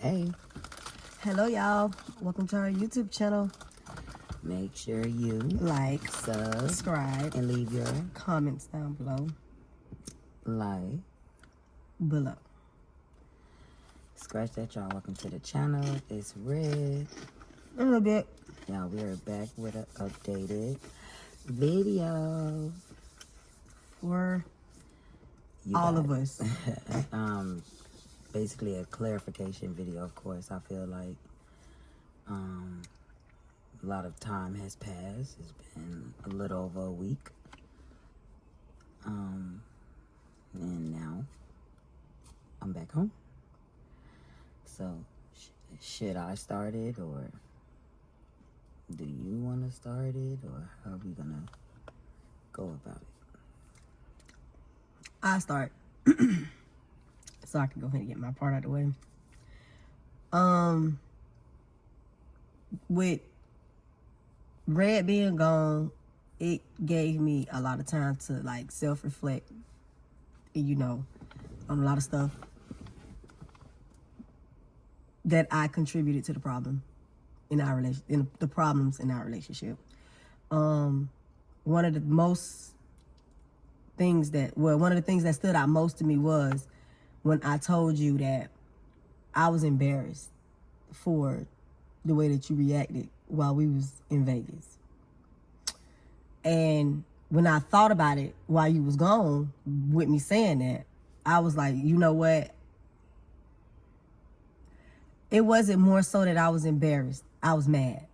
Hey, Hello, y'all. Welcome to our YouTube channel. make sure you Like, subscribe subscribe, and leave your comments down below. like. Scratch that, y'all. Welcome to the channel. It's Red. A little bit. Y'all, we are back with an updated video. For You all got of us. basically a clarification video, of course. I feel like a lot of time has passed. It's been a little over a week. And now I'm back home. So, should I start it, or do you want to start it, or how are we gonna go about it? I start. So I can go ahead and get my part out of the way. With Red being gone, it gave me a lot of time to like self-reflect, on a lot of stuff that I contributed to the problem in our the problems in our relationship. One of the things that stood out most to me was when I told you that I was embarrassed for the way that you reacted while we was in Vegas. And when I thought about it while you was gone with me saying that, I was like, you know what? It wasn't more so that I was embarrassed. I was mad.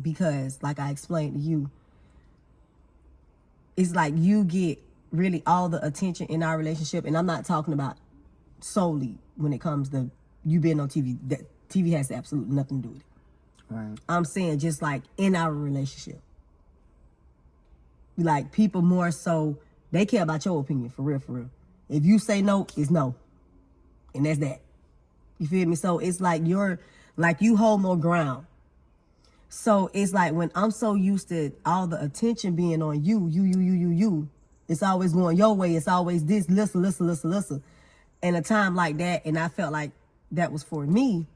Because, like I explained to you, it's like you get really all the attention in our relationship. And I'm not talking about solely when it comes to you being on TV. That TV has absolutely nothing to do with it. Right. I'm saying just like in our relationship. Like people more so, they care about your opinion, for real, for real. If you say no, it's no. And that's that. You feel me? So it's like you hold more ground. So it's like when I'm so used to all the attention being on you, it's always going your way. It's always this, listen. And a time like that, and I felt like that was for me,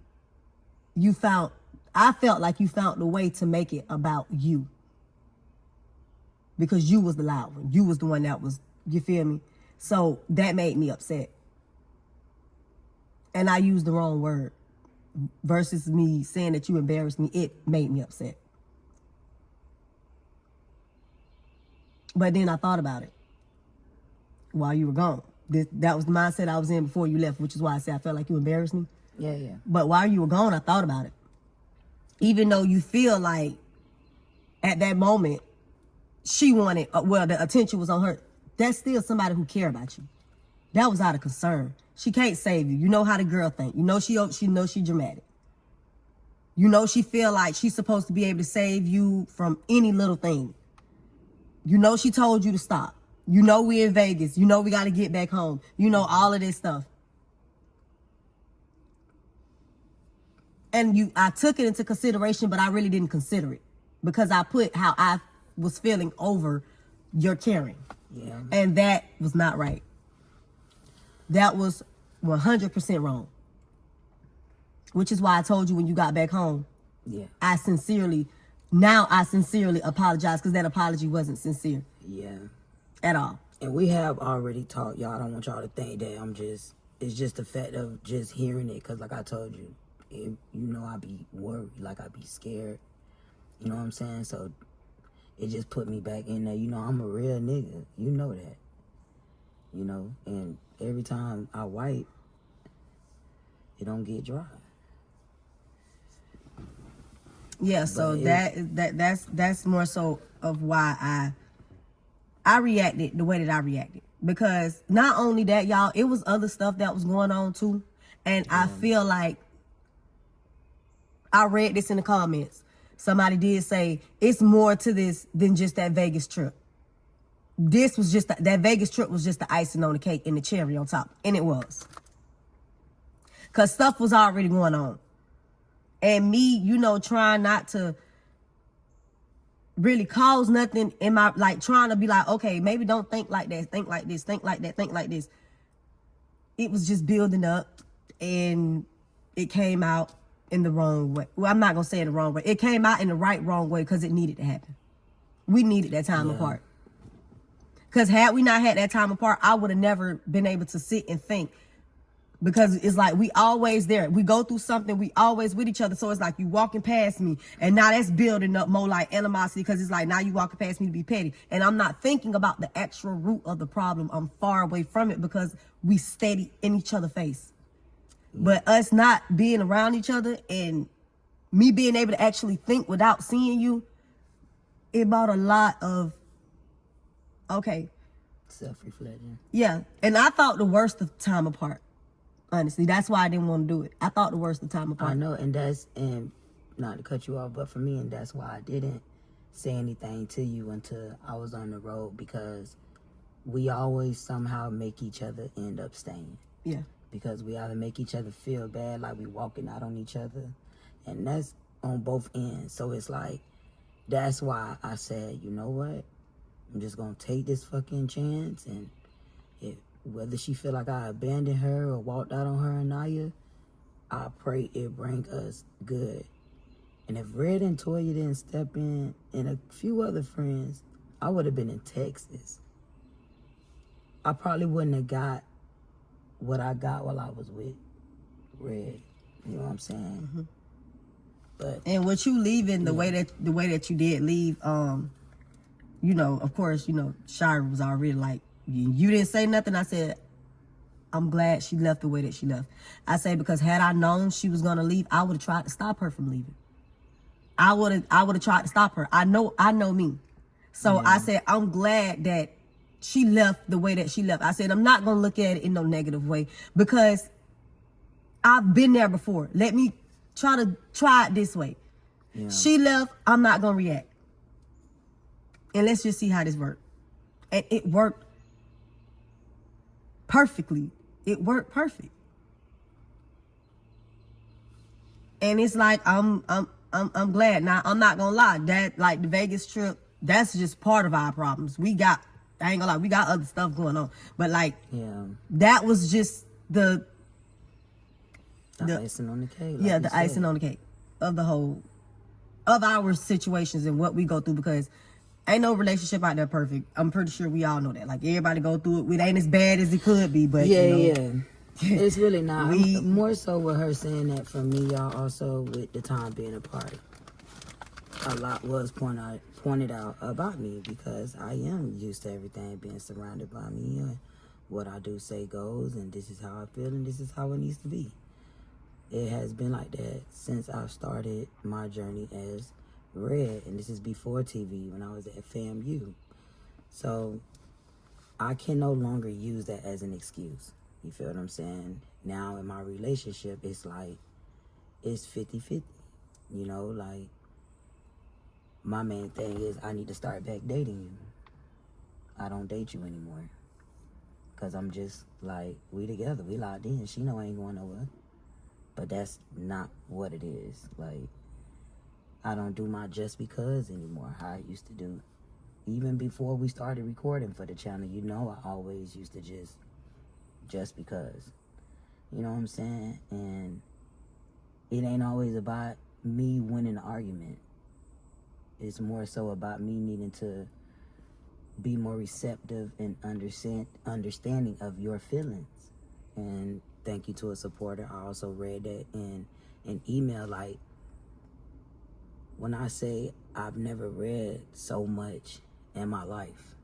I felt like you found the way to make it about you. Because you was the loud one. You was the one that was, you feel me? So that made me upset. And I used the wrong word. Versus me saying that you embarrassed me, it made me upset. But then I thought about it while you were gone. That was the mindset I was in before you left, which is why I said I felt like you embarrassed me. Yeah. But while you were gone, I thought about it. Even though you feel like at that moment, she wanted, the attention was on her. That's still somebody who cared about you. That was out of concern. She can't save you. You know how the girl think. You know she knows she dramatic. You know she feel like she's supposed to be able to save you from any little thing. You know she told you to stop. You know we in Vegas. You know we got to get back home. You know all of this stuff. And I took it into consideration, but I really didn't consider it because I put how I was feeling over your caring. Yeah. And that was not right. That was 100% wrong. Which is why I told you when you got back home. Yeah. I sincerely apologize because that apology wasn't sincere. Yeah. At all. And we have already talked, y'all. I don't want y'all to think that it's just the fact of just hearing it. Because like I told you, I be worried, like I be scared. You know what I'm saying? So it just put me back in there. I'm a real nigga. You know that. And every time I wipe, it don't get dry. Yeah, so that's more so of why I reacted the way that I reacted. Because not only that, y'all, it was other stuff that was going on too. And I feel like I read this in the comments. Somebody did say it's more to this than just that Vegas trip. This was just that Vegas trip was just the icing on the cake and the cherry on top. And it was. Because stuff was already going on. And me, trying not to really cause nothing in my, like, trying to be like, okay, maybe don't think like that. Think like this, think like that, think like this. It was just building up. and it came out in the wrong way. Well, I'm not gonna say it the wrong way. It came out in the wrong way because it needed to happen. We needed that time apart. Because had we not had that time apart, I would have never been able to sit and think. Because it's like we always there. We go through something, we always with each other. So it's like you walking past me, and now that's building up more like animosity, because it's like now you walking past me to be petty. And I'm not thinking about the actual root of the problem. I'm far away from it because we steady in each other's face. But us not being around each other and me being able to actually think without seeing you, it brought a lot of, self-reflection. Yeah. And I thought the worst of time apart. Honestly, that's why I didn't want to do it. I thought the worst of time apart. I know, and not to cut you off, but for me, and that's why I didn't say anything to you until I was on the road, because we always somehow make each other end up staying. Yeah. Because we either make each other feel bad, like we walking out on each other, and that's on both ends. So it's like, that's why I said, you know what? I'm just gonna take this fucking chance, and whether she feel like I abandoned her or walked out on her and Naya, I pray it bring us good. And if Red and Toya didn't step in, and a few other friends, I would have been in Texas. I probably wouldn't have got what I got while I was with Red. You know what I'm saying? Mm-hmm. But and with you leaving the way that you did leave, you know, of course, you know, Shira was already like, you didn't say nothing. I said, I'm glad she left the way that she left. I say, because had I known she was gonna leave, I would have tried to stop her from leaving. I would have tried to stop her. I know me. So I said, I'm glad that she left the way that she left. I said, I'm not gonna look at it in no negative way, because I've been there before. Let me try it this way. Yeah. She left, I'm not gonna react. And let's just see how this worked. And it worked perfectly. It worked perfect. And it's like, I'm glad. Now, I'm not gonna lie, that like the Vegas trip, that's just part of our problems. I ain't gonna lie, we got other stuff going on. But like, that was just the icing on the cake. Like the icing on the cake of the whole, of our situations and what we go through, because ain't no relationship out there perfect. I'm pretty sure we all know that. Like, everybody go through it. It ain't as bad as it could be, but it's really not. More so with her saying that from me, y'all, also with the time being apart. A lot was pointed out about me, because I am used to everything being surrounded by me, and what I do say goes, and this is how I feel, and this is how it needs to be. It has been like that since I've started my journey as Red, and this is before TV, when I was at FAMU. So I can no longer use that as an excuse. You feel what I'm saying? Now in my relationship, it's like, it's 50-50. You know, like, my main thing is I need to start back dating you. I don't date you anymore. Because I'm just like, we together, we locked in. She know I ain't going nowhere. But that's not what it is. Like, I don't do my just because anymore, how I used to do. Even before we started recording for the channel, you know, I always used to just because. You know what I'm saying? And it ain't always about me winning the argument. It's more so about me needing to be more receptive and understanding of your feelings. And thank you to a supporter. I also read that in an email, like, when I say I've never read so much in my life,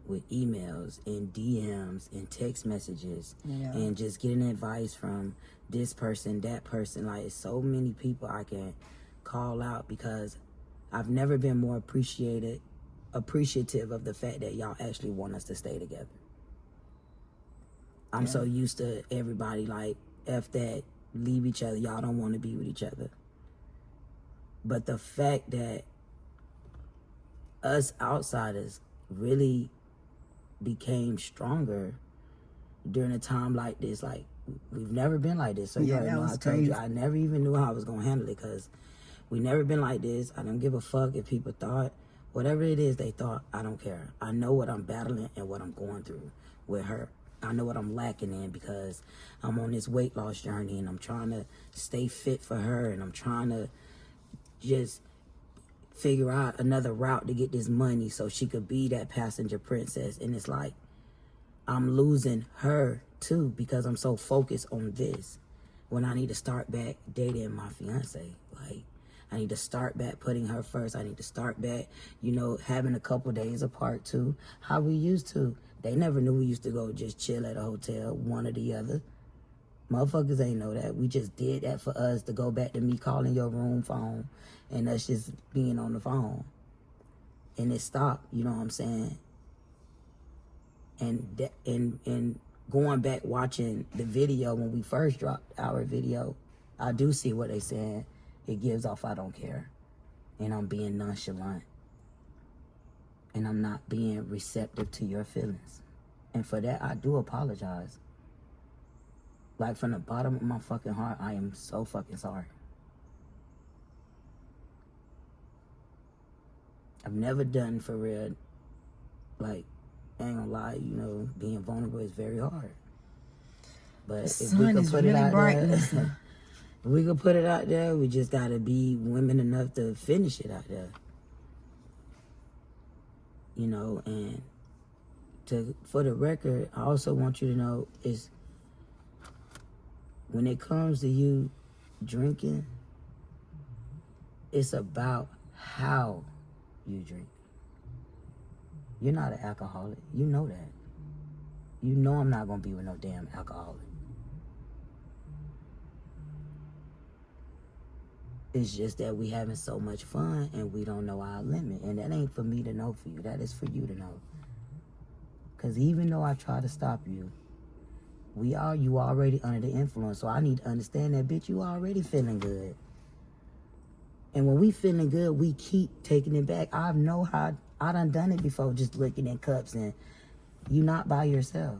with emails and DMs and text messages, and just getting advice from this person, that person, like, it's so many people I can call out, because I've never been more appreciative of the fact that y'all actually want us to stay together. I'm so used to everybody like, F that, leave each other, y'all don't want to be with each other. But the fact that us outsiders really became stronger during a time like this, like, we've never been like this. So you already know, I told you, I never even knew how I was going to handle it, because we never been like this. I don't give a fuck if people thought, whatever it is they thought, I don't care. I know what I'm battling and what I'm going through with her. I know what I'm lacking in, because I'm on this weight loss journey and I'm trying to stay fit for her, and I'm trying to just figure out another route to get this money so she could be that passenger princess. And it's like, I'm losing her too because I'm so focused on this, when I need to start back dating my fiance. Like, I need to start back putting her first. I need to start back, you know, having a couple days apart too, how we used to. They never knew we used to go just chill at a hotel, one or the other. Motherfuckers ain't know that. We just did that for us to go back to me calling your room phone and us just being on the phone. And it stopped, you know what I'm saying? And going back watching the video when we first dropped our video, I do see what they saying. It gives off I don't care. And I'm being nonchalant. And I'm not being receptive to your feelings. And for that, I do apologize. Like, from the bottom of my fucking heart, I am so fucking sorry. I've never done for real, like, I ain't gonna lie, you know, being vulnerable is very hard. But if we could put it out there, if we could put it out there, we just gotta be women enough to finish it out there. You know, and for the record, I also want you to know is when it comes to you drinking, it's about how you drink. You're not an alcoholic. You know that. You know I'm not gonna be with no damn alcoholic. It's just that we having so much fun and we don't know our limit. And that ain't for me to know for you. That is for you to know. Because even though I try to stop you, you already under the influence. So I need to understand that, bitch, you already feeling good. And when we feeling good, we keep taking it back. I know how I done it before, just looking at cups, and you not by yourself.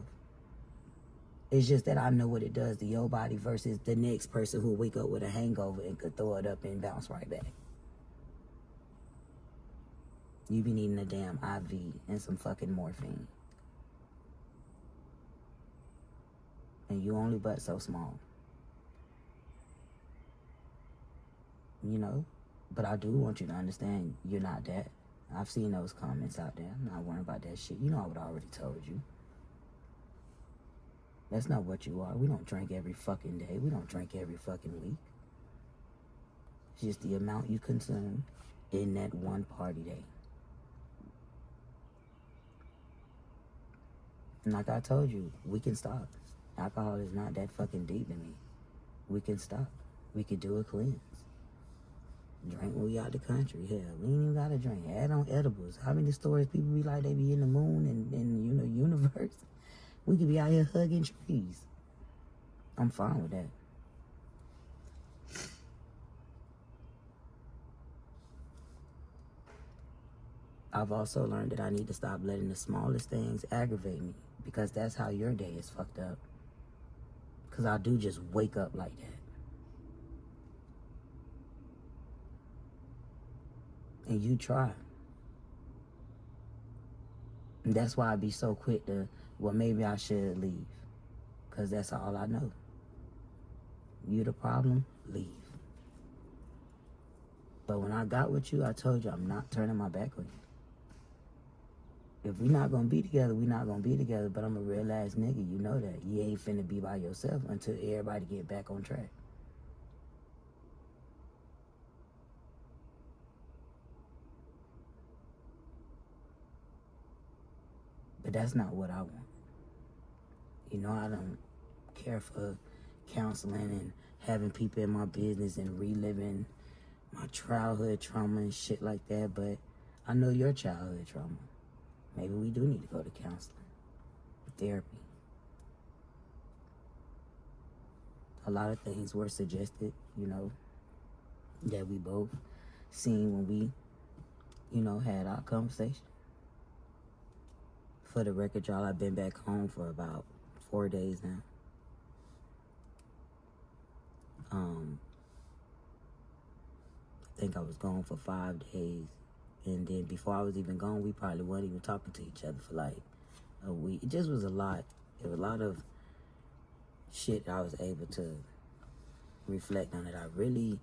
It's just that I know what it does to your body versus the next person who wake up with a hangover and could throw it up and bounce right back. You be needing a damn IV and some fucking morphine. And you only but so small. You know? But I do want you to understand you're not that. I've seen those comments out there. I'm not worrying about that shit. You know I would already told you. That's not what you are. We don't drink every fucking day. We don't drink every fucking week. It's just the amount you consume in that one party day. And like I told you, we can stop. Alcohol is not that fucking deep to me. We can stop. We could do a cleanse. Drink when we out the country. Hell, we ain't even gotta drink. Add on edibles. How many stories people be like they be in the moon and you know, universe? We could be out here hugging trees. I'm fine with that. I've also learned that I need to stop letting the smallest things aggravate me, because that's how your day is fucked up. Because I do just wake up like that. And you try. And that's why I be so quick to, well, maybe I should leave. Because that's all I know. You the problem, leave. But when I got with you, I told you I'm not turning my back on you. If we not going to be together, we not going to be together. But I'm a real ass nigga, you know that. You ain't finna be by yourself until everybody get back on track. But that's not what I want. You know, I don't care for counseling and having people in my business and reliving my childhood trauma and shit like that. But I know your childhood trauma. Maybe we do need to go to counseling, therapy. A lot of things were suggested, you know, that we both seen when we, you know, had our conversation. For the record, y'all, I've been back home for about 4 days now. I think I was gone for 5 days. And then before I was even gone, we probably weren't even talking to each other for like a week. It just was a lot. There was a lot of shit that I was able to reflect on that I really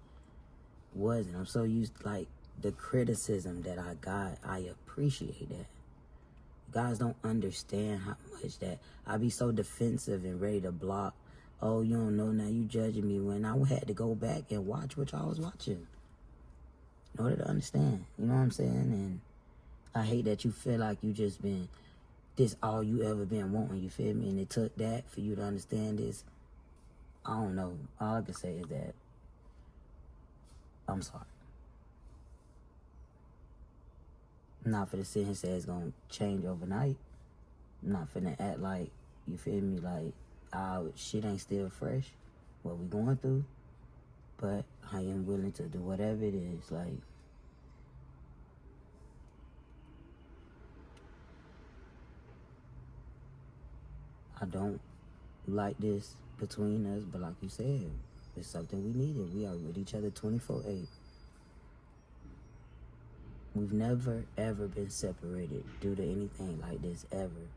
wasn't. I'm so used to, like, the criticism that I got. I appreciate that. Guys don't understand how much that I be so defensive and ready to block. Oh, you don't know, now you judging me, when I had to go back and watch what y'all was watching in order to understand. You know what I'm saying? And I hate that you feel like you just been, this all you ever been wanting, you feel me? And it took that for you to understand this. I don't know. All I can say is that I'm sorry. I'm not finna sit here and say it's gonna change overnight. I'm not finna act like, you feel me, like, shit ain't still fresh, what we going through. But I am willing to do whatever it is, like, I don't like this between us, but like you said, it's something we needed. We are with each other 24/8. We've never, ever been separated due to anything like this, ever.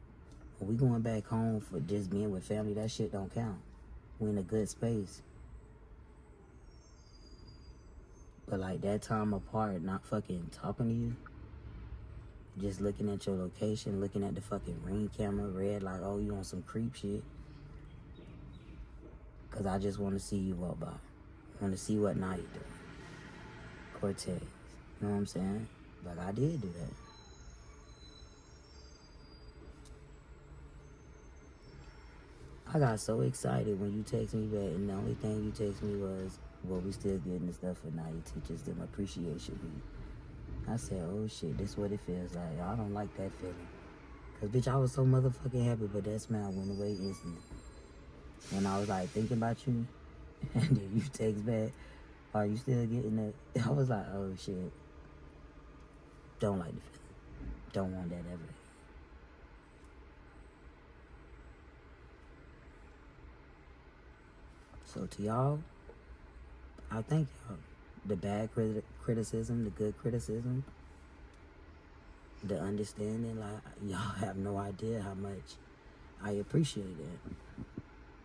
When we going back home for just being with family, that shit don't count. We in a good space. But like that time apart, not fucking talking to you, just looking at your location, looking at the fucking Ring camera, red like, oh, you on some creep shit. Cause I just want to see you walk by. I want to see what night you doing. Cortez. You know what I'm saying? Like, I did do that. I got so excited when you text me back, and the only thing you text me was, well, we still getting this stuff, and now you teach us them appreciation week. I said, oh shit, this what it feels like. I don't like that feeling. Cause bitch, I was so motherfucking happy, but that smile went away instantly. When I was like thinking about you, and then you text back, are you still getting that? I was like, oh shit. Don't like the feeling. Don't want that ever. So to y'all, I thank y'all. The bad criticism, the good criticism, the understanding, like, y'all have no idea how much I appreciate it.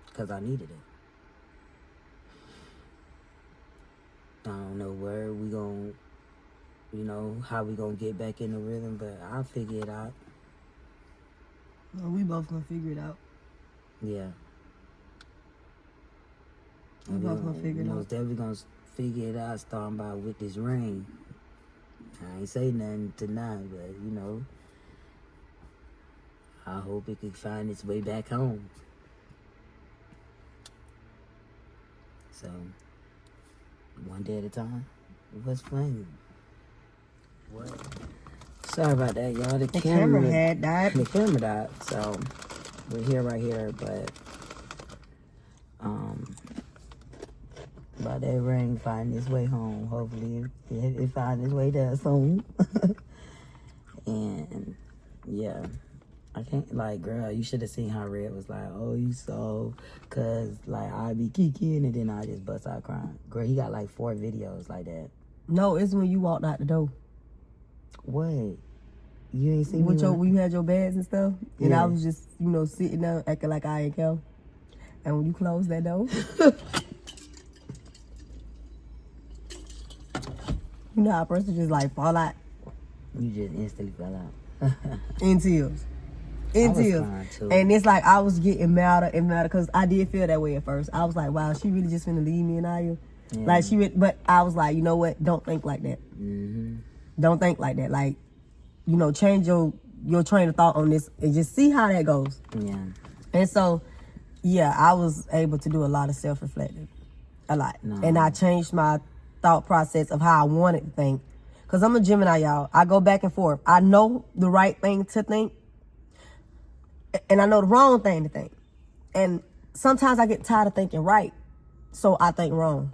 Because I needed it. I don't know where we gon', you know, how we gonna get back in the rhythm, but I'll figure it out. Well, we both gonna figure it out. Yeah. We both gonna figure it out. Most definitely gonna figure it out starting by with this ring. I ain't say nothing tonight, but, you know, I hope it could find its way back home. So, one day at a time. What's funny? What? Sorry about that, y'all. The camera had died. The camera died, so we're here right here, but about that ring find its way home. Hopefully it find its way there soon. And yeah, I can't, like, girl, you should have seen how Red was like, oh, you so, cause like I be kikiing and then I just bust out crying. Girl, he got like 4 videos like that. No, it's when you walked out the door. What? You ain't seen me When you had your bags and stuff, and Yeah. I was just, you know, sitting there acting like I ain't care. And when you closed that door, you know how a person just like fall out You just instantly fell out. in tears. I was crying too. And it's like I was getting madder and madder because I did feel that way at first. I was like, wow, she really just finna leave me and Aya. Yeah. Like but I was like, you know what? Don't think like that. Mm-hmm. Don't think like that. Like, you know, change your train of thought on this and just see how that goes. Yeah. And so, yeah, I was able to do a lot of self-reflecting. A lot. No. And I changed my thought process of how I wanted to think. Because I'm a Gemini, y'all. I go back and forth. I know the right thing to think, and I know the wrong thing to think. And sometimes I get tired of thinking right, so I think wrong.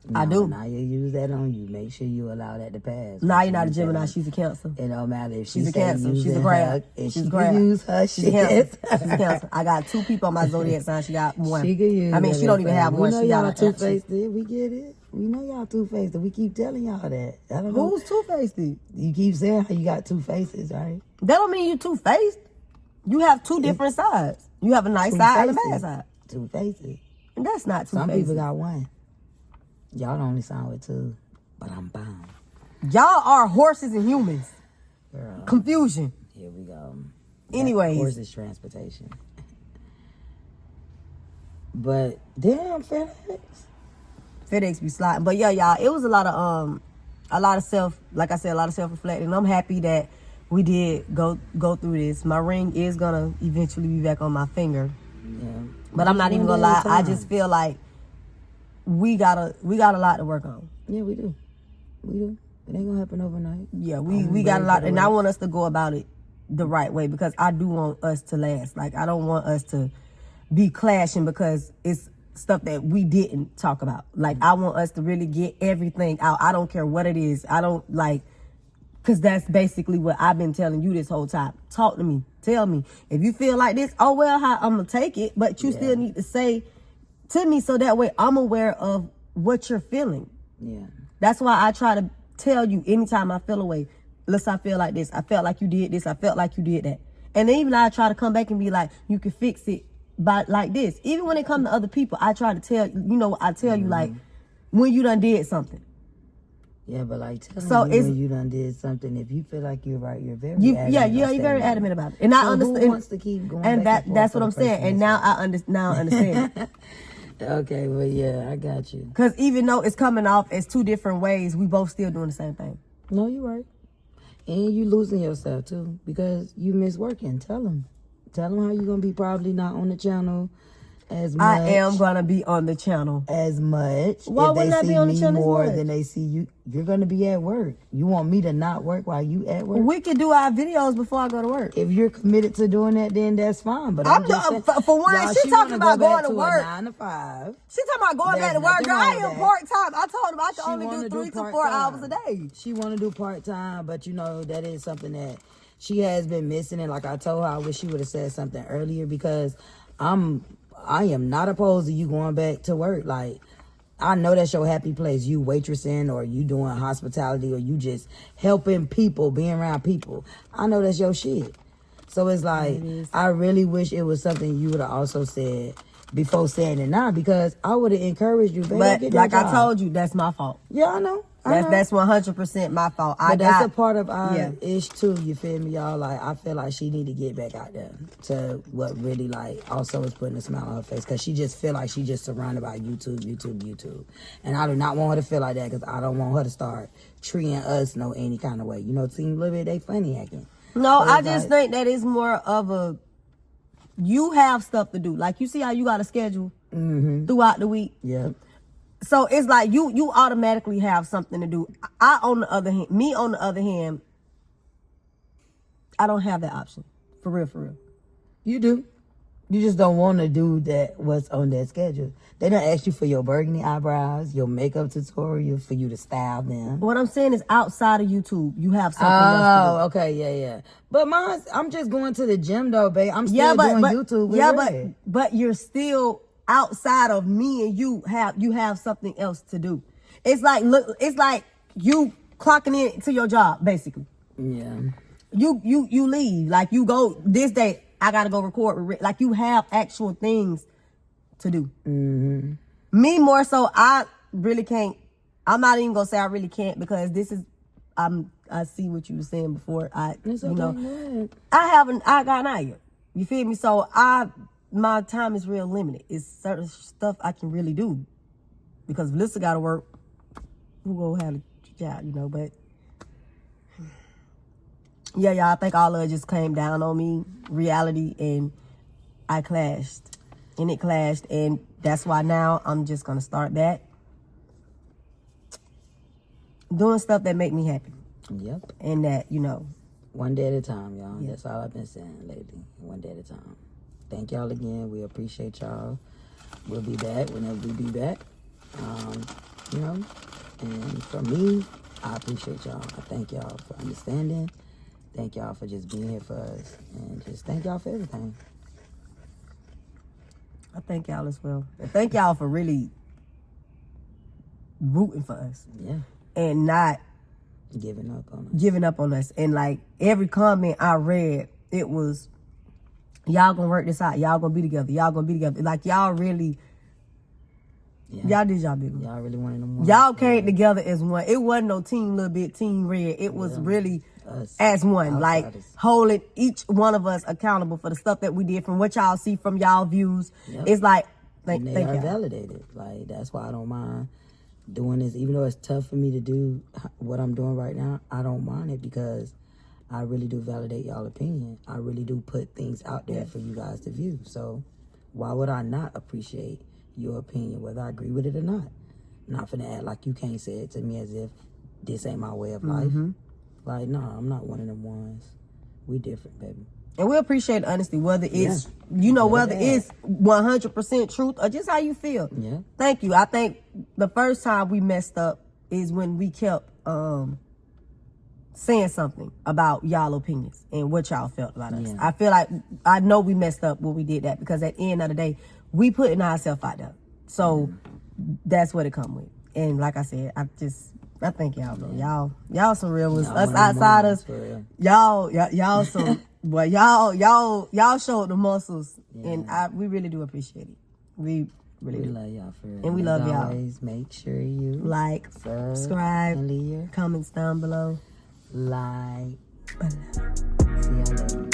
No, I do. Now you use that on you. Make sure you allow that to pass. Nah, you're not a Gemini. She's a Cancer. It don't matter if She's a say Cancer. using She's a crab. her, and She's she a crab. can use her She's shit. a Cancer. She's a Cancer. I got 2 people on my zodiac sign. She got 1. She can use I mean, she don't even have one. We know She got y'all an two-faced. We get it. We know y'all two-faced. We keep telling y'all that. I don't know. Who's two-faced? You keep saying how you got 2 faces, right? That don't mean you two-faced. You have two different sides. You have a nice side and a bad side. Two faces. And that's not two Some faces. people got one. Y'all only sound with two, but I'm bound. Y'all are horses and humans. Girl, Confusion. here we go. Anyways. Horses transportation. But damn, FedEx be sliding. But yeah, y'all, it was a lot of self-reflecting. I'm happy that we did go through this. My ring is gonna eventually be back on my finger. Yeah. But I'm not even gonna lie. I just feel like we got a lot to work on. Yeah, we do. It ain't gonna happen overnight. Yeah, we got a lot, and I want us to go about it the right way because I do want us to last. Like, I don't want us to be clashing because it's stuff that we didn't talk about. Like, I want us to really get everything out. I don't care what it is. I don't like, because that's basically what I've been telling you this whole time. Talk to me. Tell me. If you feel like this, oh, well, I'm going to take it. But you still need to say to me so that way I'm aware of what you're feeling. Yeah. That's why I try to tell you anytime I feel away, listen, I feel like this. I felt like you did this. I felt like you did that. And even I try to come back and be like, you can fix it by like this. Even when it comes to other people, I try to tell you like when you done did something. Yeah, but like telling you when you done did something, if you feel like you're right, you're very adamant. Yeah, you're very adamant about it. And I understand. Who wants to keep going and back and that's what I'm saying. And now I understand. Okay, well, yeah, I got you. Because even though it's coming off as two different ways, we both still doing the same thing. No, you're right. And you losing yourself, too, because you miss working. Tell them how you're going to be probably not on the channel as much. I am going to be on the channel. As much. Why wouldn't I be on the channel more than they see you, you're going to be at work. You want me to not work while you at work? We can do our videos before I go to work. If you're committed to doing that, then that's fine. But I'm just saying, for one, she talking about going to work. 9 to 5. She talking about going back to work. Girl, I am part-time. I told him I can only do 3 to 4 hours a day. She want to do part-time, but that is something that she has been missing. And like I told her, I wish she would have said something earlier because I am not opposed to you going back to work. Like, I know that's your happy place. You waitressing or you doing hospitality or you just helping people, being around people. I know that's your shit. So it's like, I really wish it was something you would have also said before saying it now because I would have encouraged you. Baby, but like I told you, that's my fault. Yeah, I know. That's 100% my fault. But that's a part of our ish too, you feel me, y'all? Like, I feel like she need to get back out there to what really, like, also is putting a smile on her face. Because she just feel like she just surrounded by YouTube. And I do not want her to feel like that because I don't want her to start treating us any kind of way. Team Lil Bit, they funny acting. No, I just think that it's more of you have stuff to do. Like, you see how you got a schedule throughout the week? Yeah. So it's like you automatically have something to do. On the other hand, I don't have that option. For real. You do. You just don't want to do that what's on that schedule. They don't ask you for your burgundy eyebrows, your makeup tutorial for you to style them. What I'm saying is outside of YouTube, you have something else to do. Okay, yeah. But I'm just going to the gym though, babe. I'm still doing YouTube. But you're still outside of me and you have something else to do. It's like you clocking in to your job, basically. Yeah. You leave. Like, you go this day, I gotta go record with Rick. Like, you have actual things to do. Mm-hmm. Me more so, I really can't. I'm not even gonna say I really can't because this is I see what you were saying before. I got an eye. You feel me? So my time is real limited. It's certain stuff I can really do. Because Melissa got to work, who gonna have a job, but yeah, y'all, I think all of it just came down on me, reality, and I clashed. And it clashed, and that's why now I'm just gonna start back doing stuff that make me happy. Yep. And that, one day at a time, y'all. Yeah. That's all I've been saying lately. One day at a time. Thank y'all again. We appreciate y'all. We'll be back whenever we be back. And for me, I appreciate y'all. I thank y'all for understanding. Thank y'all for just being here for us. And just thank y'all for everything. I thank y'all as well. And thank y'all for really rooting for us. Yeah. And not giving up on us. And like every comment I read, it was Y'all gonna work this out. Y'all gonna be together. Y'all gonna be together. Like, y'all really, y'all did y'all big one. Y'all really wanted them one. Y'all came together as one. It wasn't no team Lil Bit, team Red. It was really us, as one. Like, outsiders. holding each one of us accountable for the stuff that we did, from what y'all see from y'all views. Yep. It's like, And they thank are y'all. validated. Like, that's why I don't mind doing this. Even though it's tough for me to do what I'm doing right now, I don't mind it because I really do validate y'all opinion. I really do put things out there for you guys to view. So why would I not appreciate your opinion, whether I agree with it or not? Not finna act like you can't say it to me as if this ain't my way of life. Like, nah, I'm not one of them ones. We different, baby. And we appreciate honesty, whether it's, whether it's 100% truth or just how you feel. Yeah. Thank you. I think the first time we messed up is when we kept saying something about y'all opinions and what y'all felt about us. Yeah. I feel like, I know we messed up when we did that, because at the end of the day, we putting ourselves out there. So that's what it come with. And like I said, I thank y'all, bro. Y'all some real ones. Us outsiders, y'all some, boy, y'all showed the muscles, and we really do appreciate it. We really do. love y'all for real. And we love y'all. Always make sure you Like, subscribe, and leave your comments down below. like. See y'all later.